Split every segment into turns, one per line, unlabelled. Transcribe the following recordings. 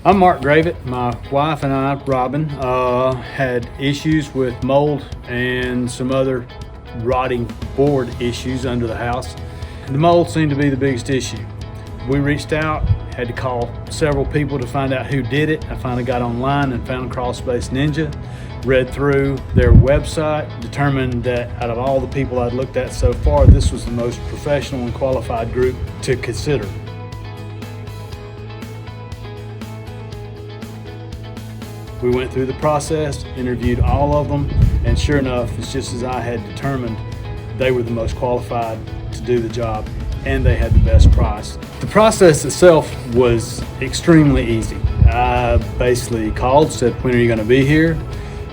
I'm Mark Gravitt. My wife and I, Robin, had issues with mold and some other rotting board issues under the house. The mold seemed to be the biggest issue. We reached out, had to call several people to find out who did it. I finally got online and found Crawlspace Ninja, read through their website, determined that out of all the people I'd looked at so far, this was the most professional and qualified group to consider. We went through the process, interviewed all of them, and sure enough, it's just as I had determined, they were the most qualified to do the job, and they had the best price. The process itself was extremely easy. I basically called, said, when are you going to be here?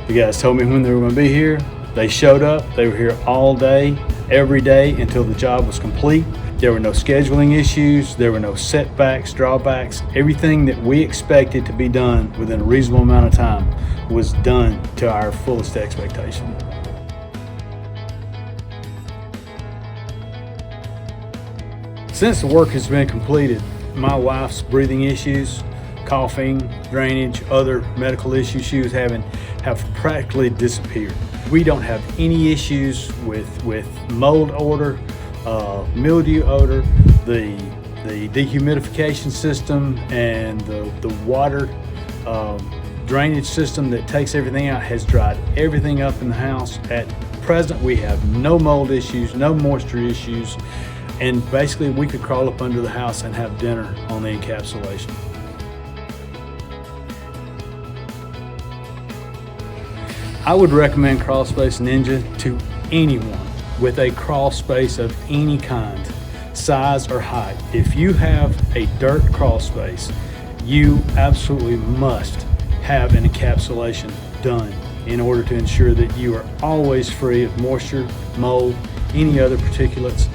The guys told me when they were going to be here. They showed up. They were here all day, every day until the job was complete. There were no scheduling issues. There were no setbacks, drawbacks. Everything that we expected to be done within a reasonable amount of time was done to our fullest expectation. Since the work has been completed, my wife's breathing issues, coughing, drainage, other medical issues she was having have practically disappeared. We don't have any issues with mold odor, mildew odor. The dehumidification system and the water drainage system that takes everything out has dried everything up in the house. At present, we have no mold issues, no moisture issues, and basically we could crawl up under the house and have dinner on the encapsulation. I would recommend Crawlspace Ninja to anyone with a crawl space of any kind, size or height. If you have a dirt crawl space, you absolutely must have an encapsulation done in order to ensure that you are always free of moisture, mold, any other particulates.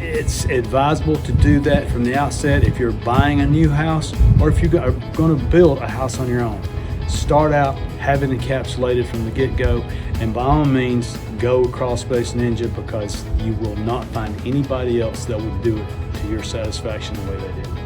It's advisable to do that from the outset if you're buying a new house or if you are going to build a house on your own. Start out, have it encapsulated from the get-go, and by all means, go Crawlspace Ninja because you will not find anybody else that would do it to your satisfaction the way they did.